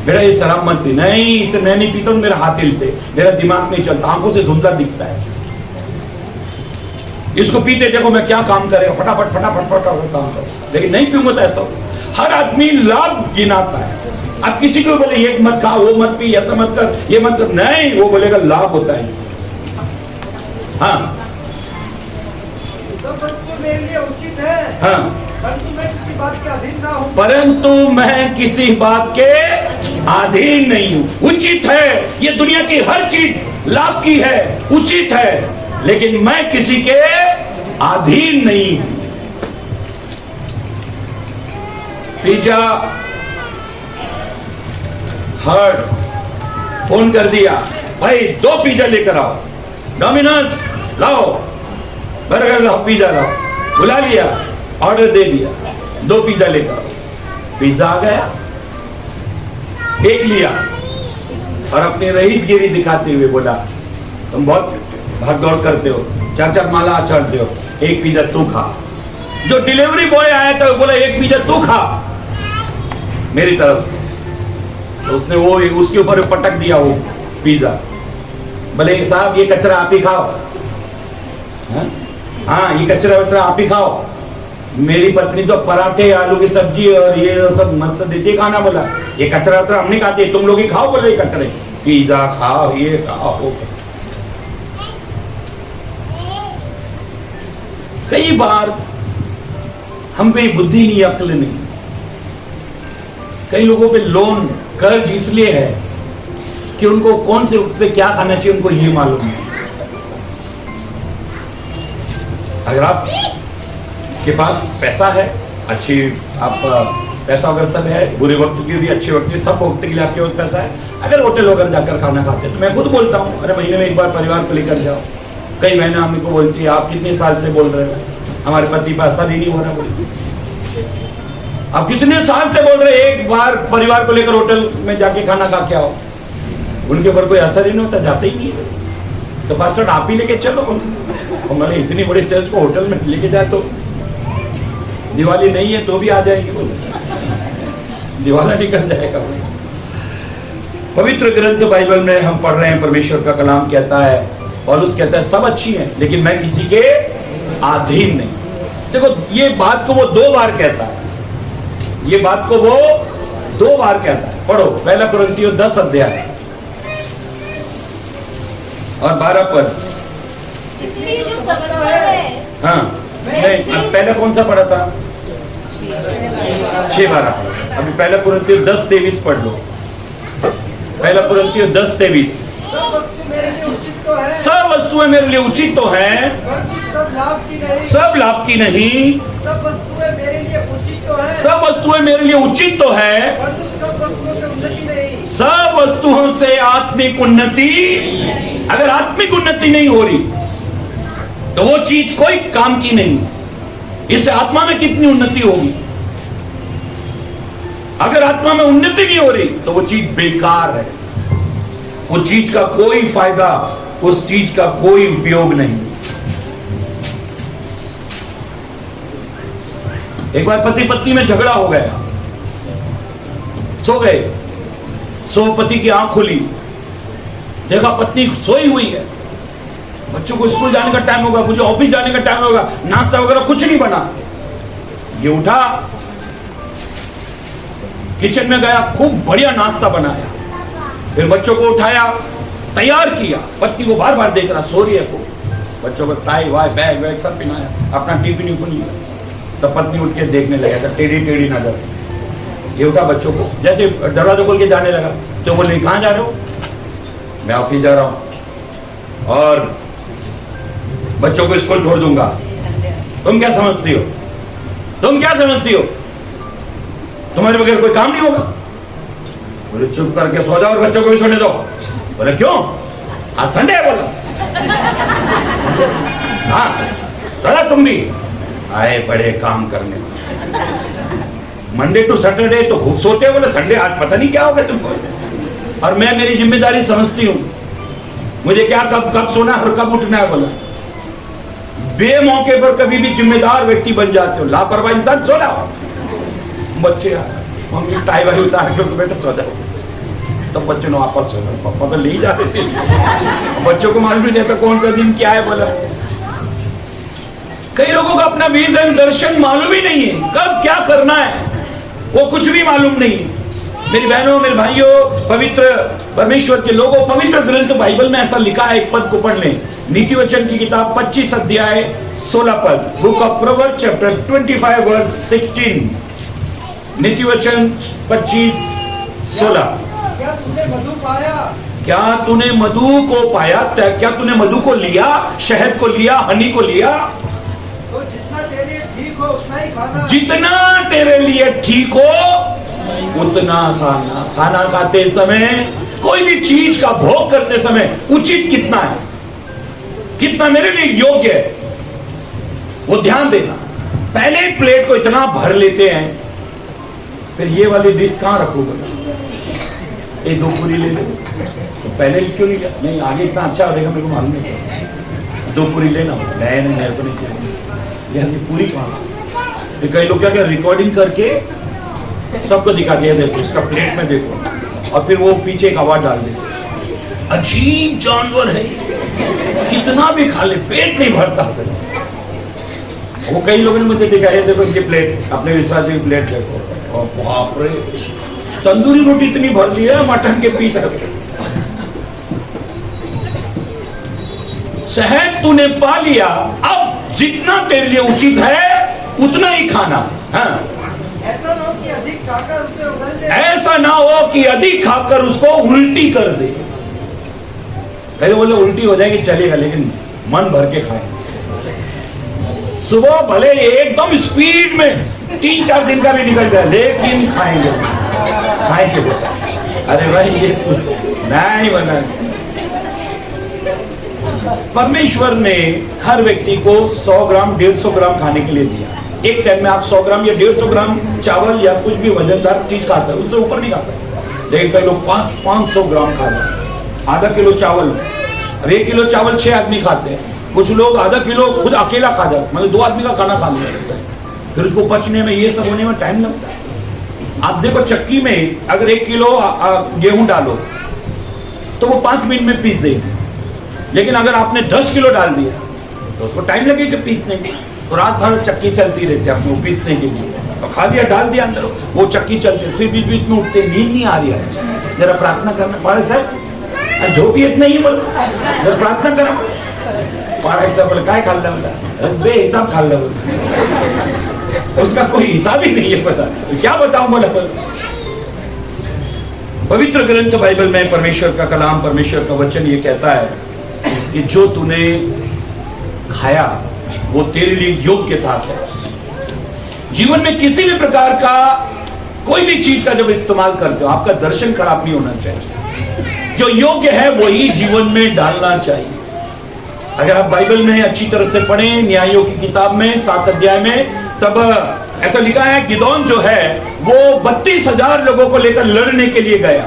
बेटा ये शराब मत पी, नहीं इससे मैं नहीं पीता हूं, मेरा हाथ हिलते, मेरा दिमाग नहीं चलता, आंखों से धुंधला दिखता है। इसको पीते देखो मैं क्या काम करेगा, फटाफट फटाफट फटाफट काम करो। लेकिन नहीं पीऊंगा तो ऐसा हो। हर आदमी लाभ गिनाता है। अब किसी को बोले ये मत खा, वो मत पी, ऐसा मत कर, ये मत कर, नहीं, वो बोलेगा लाभ होता है इससे। हाँ सब वस्तु मेरे लिए उचित है, हाँ, परंतु मैं किसी बात के अधीन ना हूँ। परंतु मैं किसी बात के अधीन नहीं हूं। उचित है, ये दुनिया की हर चीज लाभ की है, उचित है, लेकिन मैं किसी के अधीन नहीं हूं। पिज्जा हट, फोन कर दिया, भाई 2 पिज्जा लेकर आओ, डोमिनोज लाओ, बर्गर लाओ, पिज्जा लाओ, बुला लिया, ऑर्डर दे दिया, 2 पिज्जा लेकर आओ, पिज्जा आ गया, एक लिया और अपनी रईसगिरी दिखाते हुए बोला तुम बहुत भाग दौड़ करते हो, 4-4 माला चढ़ते हो, एक पिज्जा तू खा। जो डिलीवरी बॉय आया था वो बोला एक पिज्जा तू खा मेरी तरफ से, तो उसने वो उसके ऊपर पटक दिया वो पिज्जा, बोले साहब ये कचरा आप ही खाओ, हाँ ये कचरा वचरा आप ही खाओ, मेरी पत्नी तो पराठे आलू की सब्जी और ये सब मस्त देती है खाना, बोला ये कचरा वचरा हम नहीं खाते, तुम लोग ही खाओ, बोले ये कचरे, पिज्जा खाओ, ये खाओ। कई बार हम पे बुद्धि नहीं, अक्ल नहीं। कई लोगों पे लोन कर्ज इसलिए है कि उनको कौन से वक्त पे क्या खाना चाहिए उनको ये मालूम है। अगर आप के पास पैसा है, अच्छी आप पैसा अगर सब है, बुरे वक्त की भी अच्छे वक्त की, सब वक्त के लिए आपके पास पैसा है, अगर होटल वगैरह जाकर खाना खाते हैं तो मैं खुद बोलता हूँ अरे महीने में एक बार परिवार को लेकर जाओ। कई बहनें हम को बोलती है आप कितने साल से बोल रहे हो, हमारे पति पैसा भी नहीं हो रहा, बोलती आप कितने साल से बोल रहे एक बार परिवार को लेकर होटल में जाके खाना खा के आओ, उनके ऊपर कोई असर ही नहीं होता, जाते ही नहीं है। तो पास्टर आप ही लेके चलो, मैंने इतनी बड़े चर्च को होटल में लेके जाए तो दिवाली नहीं है तो भी आ जाएगी, बोले दिवाला निकल जाएगा। पवित्र ग्रंथ बाइबल में हम पढ़ रहे हैं, परमेश्वर का कलाम कहता है, पौलुस कहता है सब अच्छी है लेकिन मैं किसी के अधीन नहीं। देखो ये बात को वो 2 बार कहता है, ये बात को वो 2 बार कहता है। पढ़ो 1 कुरिन्थियों 10 अध्याय और 12 पद। इसलिए जो समझता है, हाँ नहीं, पहले कौन सा पढ़ा था? 6-12। अभी 1 कुरिन्थियों 10:23 पढ़ लो। 1 कुरिन्थियों 10:23। सब वस्तुएं मेरे लिए उचित तो है, सब वस्तुएं मेरे लिए उचित तो है, परंतु सब लाभ की नहीं। सब लाभ की नहीं। सब वस्तुएं मेरे लिए उचित तो है, सब वस्तुएं मेरे लिए उचित तो है, परंतु सब वस्तुओं से उन्नति नहीं। सब वस्तुओं से आत्मिक उन्नति, अगर आत्मिक उन्नति नहीं हो रही तो वो चीज कोई काम की नहीं। इससे आत्मा में कितनी उन्नति होगी? अगर आत्मा में उन्नति नहीं हो रही तो वो चीज बेकार है, उस चीज का कोई फायदा, उस चीज का कोई उपयोग नहीं। एक बार पति पत्नी में झगड़ा हो गया, सो गए, सो पति की आंख खुली, देखा पत्नी सोई हुई है, बच्चों को स्कूल जाने का टाइम होगा, मुझे ऑफिस जाने का टाइम होगा, नाश्ता वगैरह कुछ नहीं बना। ये उठा, किचन में गया, खूब बढ़िया नाश्ता बनाया, फिर बच्चों को उठाया, तैयार किया, पत्नी को बार बार देख रहा, सो रही है को, बच्चों को टाई वाई बैग वैग सब पहनाया, अपना टिफिन उफिन लिया, तो पत्नी उठ के देखने लगा, टेढ़ी टेढ़ी नजर से। ये उठा बच्चों को, जैसे दरवाजा खोल के जाने लगा तो बोले कहाँ जा रहे हो? मैं ऑफिस जा रहा हूं और बच्चों को स्कूल छोड़ दूंगा। तुम क्या समझती हो? तुम क्या समझती हो? तुम्हारे बगैर कोई काम नहीं होगा? बोले चुप करके सो जाओ और बच्चों को भी सोने दो। बोले क्यों? आज संडे है। बोला हाँ सोना तुम भी आए बड़े काम करने, मंडे टू सैटरडे तो खूब सोते हो, बोले संडे आज पता नहीं क्या होगा तुमको। और मैं मेरी जिम्मेदारी समझती हूँ, मुझे क्या कब कब सोना और कब उठना है। बोला बेमौके पर कभी भी जिम्मेदार व्यक्ति बन जाते हो, लापरवाह इंसान सो जाओ। बच्चे मम्मी टाई वाई उतार के बेटा सो जाओ, तो बच्चों ने वापस सो जाओ, पापा तो ले ही जाते थे। बच्चों को मालूम नहीं रहता कौन सा दिन क्या है। बोला कई लोगों का अपना विजन दर्शन मालूम ही नहीं है, कब क्या करना है वो कुछ भी मालूम नहीं है। मेरी बहनों, मेरे भाइयों, पवित्र परमेश्वर के लोगों, पवित्र ग्रंथ बाइबल में ऐसा लिखा है, एक पद को पढ़ लें। नीति वचन की किताब 25 अध्याय 16 पद, book of proverbs chapter 25 verse 16। नीति वचन 25:16। क्या तूने मधु पाया? क्या तूने मधु को पाया? क्या तूने मधु को लिया, शहद को लिया, हनी को लिया? तो जितना तेरे लिए ठीक हो उतना ही खाना। जितना तेरे लिए ठीक हो उतना खाना। खाना खाते समय, कोई भी चीज का भोग करते समय उचित कितना है, कितना मेरे लिए योग्य है, वो ध्यान देना। पहले ही प्लेट को इतना भर लेते हैं, फिर ये वाली डिश कहां रखोगे? ये 2 पूरी ले लो, तो पहले क्यों नहीं लिया? नहीं, आगे इतना अच्छा रहेगा मेरे को मालूम नहीं, 2 पूरी लेना। नहीं, मेरे को नहीं चाहिए, ये पूरी कहां? तो कई लोग क्या क्या रिकॉर्डिंग करके सबको दिखा दिया, देखो इसका प्लेट में देखो, और फिर वो पीछे एक आवाज डाल दे। अजीब जानवर है, कितना भी खा ले पेट नहीं भरता। वो कई लोगों ने मुझे दिखाया, देखो इनकी प्लेट, अपने विश्वास की प्लेट देखो, और बाप रे, तंदूरी रोटी इतनी भर ली है, मटन के पीस रखे। शहद तूने पा लिया, अब जितना तेरे लिए उचित है उतना ही खाना। हाँ, ऐसा ना हो कि अधिक खाकर उसे उगल दे। ऐसा ना हो कि अधिक खाकर उसको उल्टी कर दे। कहीं बोले उल्टी हो जाएगी चलेगा, लेकिन मन भर के खाए। सुबह भले एकदम स्पीड में 3-4 दिन का भी निकल जाए, लेकिन खाएंगे, खाएंगे। अरे भाई ये नहीं बना। परमेश्वर ने हर व्यक्ति को 100 ग्राम 150 ग्राम खाने के लिए दिया। एक टाइम में आप 100 ग्राम या 150 ग्राम चावल या कुछ भी वजनदार चीज खा सकते, उससे ऊपर नहीं खा सकते। लेकिन कई लोग 500 ग्राम खा रहे हैं। आधा किलो चावल, अब 1 किलो चावल 6 आदमी खाते हैं, कुछ लोग आधा किलो खुद अकेला खा जाते, मतलब 2 आदमी का खाना खा लिया, फिर उसको पचने में, ये सब होने में टाइम लगता है। आप देखो चक्की में अगर 1 किलो गेहूं डालो तो वो 5 मिनट में पीस देगी, लेकिन अगर आपने 10 किलो डाल दिया तो उसको टाइम लगेगा पीसने में। तो रात भर चक्की चलती रहती है आपको पीसने के लिए, तो खा लिया, डाल दिया अंदर, वो चक्की चलती है। फिर बीच बीच में उठते, नींद नहीं आ रही है, जरा प्रार्थना करना पड़े सर, जो भी इतना ही बोल, जरा प्रार्थना करा पारा ऐसा बोले, काय खाल रहा बेहिसाब खाल रहा, उसका कोई हिसाब ही नहीं है, पता क्या बताऊं बोला। पवित्र ग्रंथ बाइबल में परमेश्वर का कलाम, परमेश्वर का वचन ये कहता है कि जो तूने खाया वो तेरे लिए योग्य था। जीवन में किसी भी प्रकार का कोई भी चीज का जब इस्तेमाल करते हो, आपका दर्शन खराब नहीं होना चाहिए। जो योग्य है वही जीवन में डालना चाहिए। अगर आप बाइबल में अच्छी तरह से पढ़ें, न्यायों की किताब में 7 अध्याय में, तब ऐसा लिखा है गिदोन जो है वो 32,000 लोगों को लेकर लड़ने के लिए गया।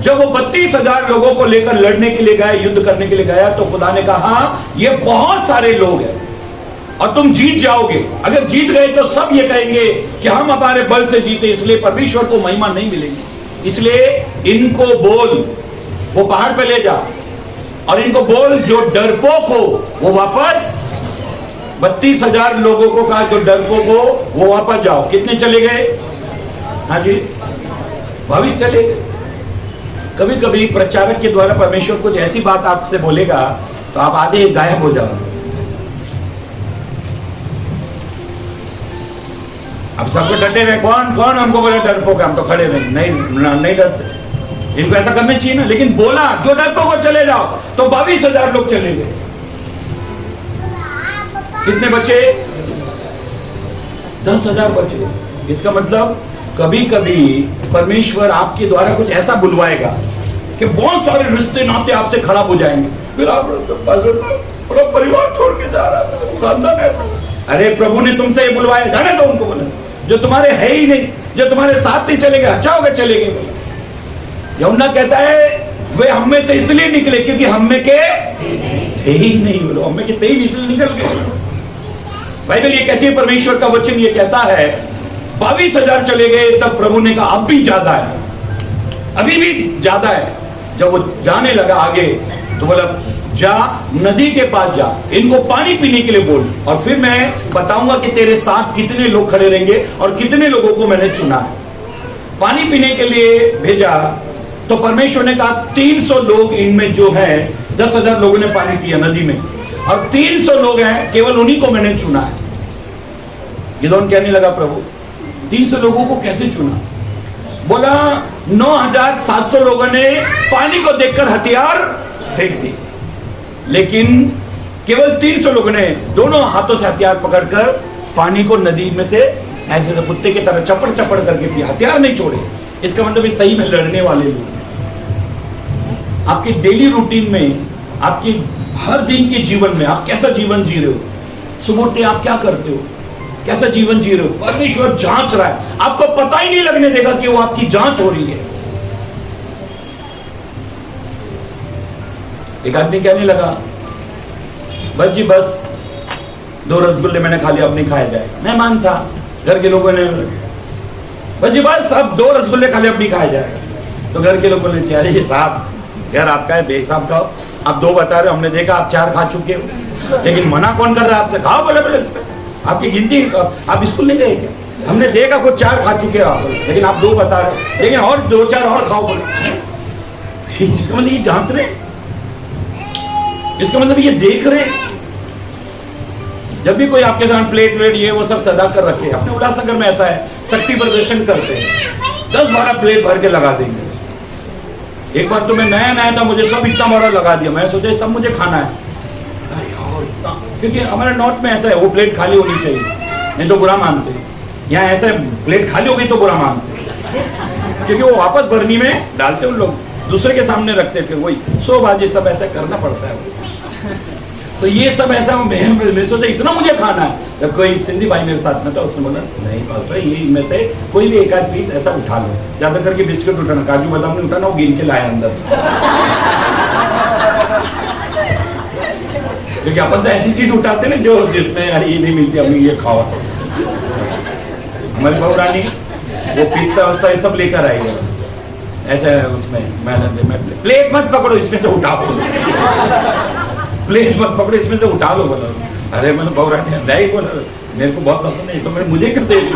जब वो 32,000 लोगों को लेकर लड़ने के लिए गया, युद्ध करने के लिए गया, तो खुदा ने कहा ये बहुत सारे लोग हैं और तुम जीत जाओगे। अगर जीत गए तो सब ये कहेंगे कि हम हमारे बल से जीते, इसलिए परमेश्वर को महिमा नहीं मिलेगी। इसलिए इनको बोल, वो पहाड़ पे ले जा और इनको बोल जो डरपोक हो वो वापस, 32,000 लोगों को कहा जो डरपोक हो वो वापस जाओ। कितने चले गए? हाँ जी, 22 चले गए। कभी कभी प्रचारक के द्वारा परमेश्वर कुछ ऐसी बात आपसे बोलेगा तो आप आधे गायब हो जाओ। अब सबको डरते रहे, कौन कौन हमको बोला डरपोक, हम तो खड़े रहे, नहीं डरते। इनको ऐसा करना चाहिए ना, लेकिन बोला जो डरपोक हो चले जाओ, तो 22,000 लोग चले गए। कितने बचे? 10,000 बचे। इसका मतलब कभी कभी परमेश्वर आपके द्वारा कुछ ऐसा बुलवाएगा कि बहुत सारे रिश्ते नाते आपसे खराब हो जाएंगे, फिर आप पूरा परिवार छोड़ के जा रहा है। अरे प्रभु ने तुमसे ये बुलवाया, जाने दो उनको, बोला जो तुम्हारे है ही नहीं, जो तुम्हारे साथ नहीं चलेगा, अच्छा होगा चले गए। यूहन्ना कहता है वे हम में से इसलिए निकले क्योंकि हम में के थे ही नहीं, बोलो हम में के थे ही इसलिए निकल गए। बाइबल ये कहती है, परमेश्वर का वचन ये कहता है 22,000 चले गए। तब प्रभु ने कहा अब भी ज्यादा है, अभी भी ज्यादा है। जब वो जाने लगा आगे तो बोला जा, नदी के पास जा, इनको पानी पीने के लिए बोल, और फिर मैं बताऊंगा कि तेरे साथ कितने लोग खड़े रहेंगे और कितने लोगों को मैंने चुना है। पानी पीने के लिए भेजा तो परमेश्वर ने कहा 300 लोग इनमें जो है, 10,000 लोगों ने पानी पिया नदी में, और 300 लोग हैं, केवल उन्हीं को मैंने चुना है। गिदोन कहने लगा, प्रभु 300 लोगों को कैसे चुना? बोला 9,700 लोगों ने पानी को देखकर हथियार फेंक दिए, लेकिन केवल 300 लोगों ने दोनों हाथों से हथियार पकड़कर पानी को नदी में से ऐसे कुत्ते की तरह चपड़ चपड़ करके पिया, हथियार नहीं छोड़े। इसका मतलब सही में लड़ने वाले लोग। आपकी डेली रूटीन में, आपकी हर दिन के जीवन में आप कैसा जीवन जी रहे हो? सुबह उठते आप क्या करते हो? कैसा जीवन जी रहे हो? परमेश्वर जांच रहा है, आपको पता ही नहीं लगने देगा कि वो आपकी जांच हो रही है। एक आदमी कहने लगा, बस जी बस 2 रसगुल्ले मैंने खा लिया, अब नहीं खाया जाए। मैं मानता, घर के लोगों ने बस जी बस अब 2 रसगुल्ले खा लिया, अब नहीं खाया जाएगा। तो घर के लोगों ने कहा, अरे साहब यार आपका है बेसाब का, आप 2 बता रहे हो, हमने देखा आप 4 खा चुके हो, लेकिन मना कौन कर रहा है आपसे? खाओ बोले बोले, आपकी गिनती, आप स्कूल नहीं गए क्या? हमने देखा कुछ 4 खा चुके हो आप, लेकिन आप 2 बता रहे हो, लेकिन और 2-4 और खाओ बोले। इसका मतलब ये जांच रहे, इसका मतलब ये देख रहे। जब भी कोई आपके साथ प्लेट ये वो सब सदा कर रखे, अपने उल्लासनगर में ऐसा है, शक्ति प्रदर्शन करते हैं, 10-12 प्लेट भर के लगा देंगे। एक बार तो मैं नया था, मुझे सब इतना बड़ा लगा दिया, मैं सोचा सब मुझे खाना है, क्योंकि हमारे नॉर्थ में ऐसा है, वो प्लेट खाली होनी चाहिए, नहीं तो बुरा मानते। यहाँ ऐसा प्लेट खाली हो गई तो बुरा मानते, क्योंकि वो वापस भरनी में डालते उन लोग, दूसरे के सामने रखते, फिर वही 100 बाजी सब ऐसा करना पड़ता है। तो ये सब ऐसा मैं सोचा इतना मुझे खाना है। जब कोई सिंधी भाई मेरे साथ में था, उसने बोला नहीं पास्टर, ये इनमें से कोई भी 1-8 पीस ऐसा उठा लो, ज्यादा करके बिस्किट उठाना, काजू बादाम नहीं उठाना, वो गिन के लाया अंदर। क्योंकि अपन तो ऐसी चीज उठाते ना जो जिसमें ये नहीं मिलती, अपनी ये खाओ। हमारी बहू रानी वो पिस्ता वस्ता ये सब लेकर आई है, ऐसे उसमें मैं प्लेट मत पकड़ो, इसमें से उठा लो, प्लेट मत पकड़ो, इसमें से उठा लो। बोला अरे मैंने बहू रानी नहीं, बोला मेरे को बहुत पसंद है, तो मैं मुझे क्यों दे दी?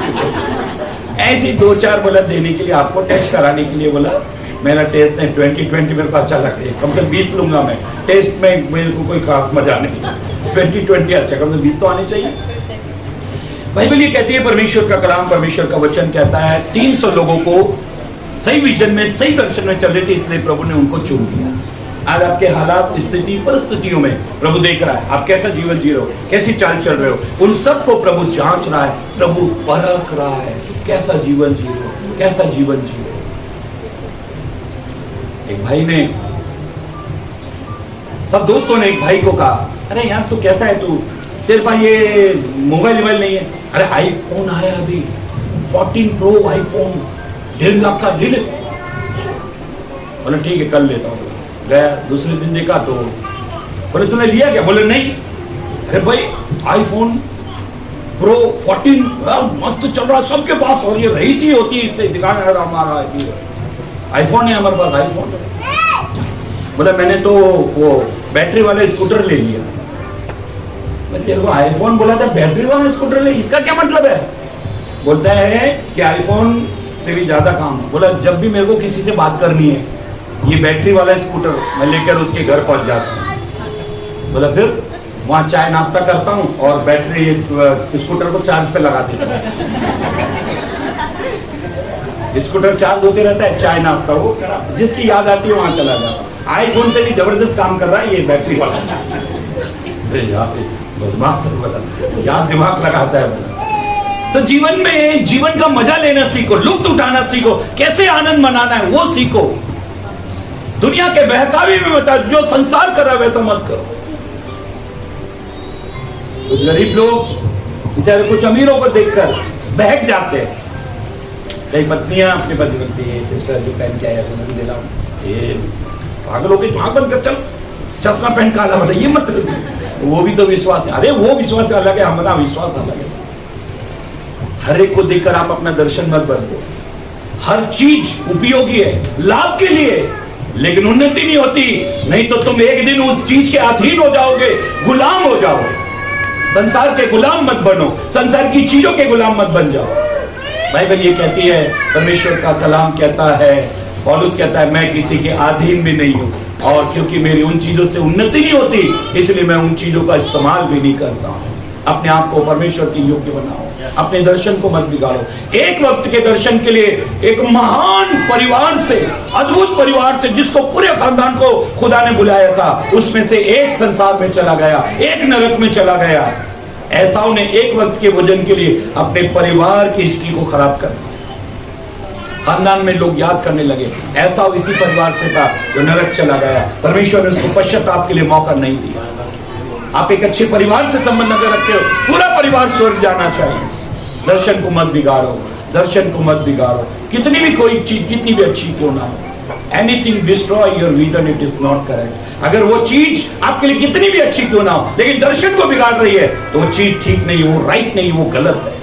ऐसी 2-4 बोला देने के लिए, आपको टेस्ट कराने के लिए। बोला मेरा टेस्ट नहीं, 2020 मेरे को अच्छा लगता है, कम से कम 20 लूंगा मैं, टेस्ट में मेरे को कोई खास मजा नहीं, 2020 अच्छा, कम से 20 तो आने चाहिए। बाइबल ये कहती है, परमेश्वर का कलाम, परमेश्वर का वचन कहता है 300 लोगों को सही विजन में, सही दर्शन में चल रहे थे, इसलिए प्रभु ने उनको चुन लिया। आज आपके हालात, स्थिति, परिस्थितियों में प्रभु देख रहा है आप कैसा जीवन जी रहे हो, कैसी चाल चल रहे हो, उन सबको प्रभु जांच रहा है, प्रभु परख रहा है, कैसा जीवन जी रहे हो, कैसा जीवन जी रहे हो। एक भाई ने, सब दोस्तों ने एक भाई को कहा, अरे यार तू कैसा है, तू तेरे पास ये मोबाइल नहीं है? अरे आईफोन आया अभी 14 प्रो आईफोन, 1.5 लाख का, ले ले। बोले ठीक है कल लेता हूँ। गया, दूसरे दिन देखा तो बोले तूने लिया क्या? बोले नहीं। अरे भाई आईफोन प्रो 14 मस्त चल रहा है सबके पास, और ये रईसी होती है, इससे दिखाना है हमारा आईफोन है, हमारे पास आईफोन। बोला मैंने तो वो बैटरी वाला स्कूटर ले लिया। मैं तेरे को आईफोन बोला था, बैटरी वाला स्कूटर ले, इसका क्या मतलब है? बोलता है कि आईफोन से भी ज्यादा काम है। बोला जब भी मेरे को किसी से बात करनी है, ये बैटरी वाला स्कूटर मैं लेकर उसके घर पहुंच जाता हूँ। बोला फिर वहां चाय नाश्ता करता हूँ और बैटरी स्कूटर को चार्ज पे लगा देता हूँ। स्कूटर चार्ज होते रहता है, चाय नाश्ता वो जिसकी याद आती है वहां चला जाता। आईफोन से भी जबरदस्त काम कर रहा है ये बैटरी वाला। बदमाश याद दिमाग लगाता है। तो जीवन में, जीवन का मजा लेना सीखो, लुत्फ उठाना सीखो, कैसे आनंद मनाना है वो सीखो। दुनिया के बहकावे में बता, जो संसार कर रहा है वैसा मत करो। कुछ गरीब लोग बेचारे कुछ अमीरों को देखकर बहक जाते हैं। कई पत्नियां अपने पति बनती है, सिस्टर जो पहन के आया समझ दे रहा हूं, ये पागल हो गई, आंख बंद कर चल, चश्मा पहन काला वाला, ये मत वो भी तो विश्वास है। अरे वो विश्वास अलग है, हमारा विश्वास अलग है। हर एक को देखकर आप अपना दर्शन मत बदलो। हर चीज उपयोगी है, लाभ के लिए, लेकिन उन्नति नहीं होती। नहीं तो तुम एक दिन उस चीज के अधीन हो जाओगे, गुलाम हो जाओगे। संसार के गुलाम मत बनो, संसार की चीजों के गुलाम मत बन जाओ। बाइबल ये कहती है, परमेश्वर का कलाम कहता है, पौलुस कहता है, मैं किसी के अधीन भी नहीं हूं, और क्योंकि मेरी उन चीजों से उन्नति नहीं होती, इसलिए मैं उन चीजों का इस्तेमाल भी नहीं करता हूं। अपने आप को परमेश्वर की योग्य बनाओ, अपने दर्शन को मत बिगाड़ो। एक वक्त के दर्शन के लिए एक महान परिवार से, अद्भुत परिवार से, जिसको पूरे खानदान को खुदा ने बुलाया था, उसमें से एक संसार में चला गया, एक नरक में चला गया। एसाव ने एक वक्त के भोजन के लिए अपने परिवार की हिस्ट्री को खराब कर दिया। खानदान में लोग याद करने लगे, एसाव इसी परिवार से था जो नरक चला गया। परमेश्वर ने उसको पश्चाताप के लिए मौका नहीं दिया। आप एक अच्छे परिवार से संबंध अगर रखते हो, पूरा परिवार स्वर्ग जाना चाहिए। दर्शन को मत बिगाड़ो, दर्शन को मत बिगाड़ो। कितनी भी कोई चीज कितनी भी अच्छी क्यों ना हो, anything destroy your vision, it is not correct. अगर वो चीज आपके लिए कितनी भी अच्छी क्यों ना हो, लेकिन दर्शन को बिगाड़ रही है, तो वो चीज ठीक नहीं, वो राइट नहीं, वो गलत है।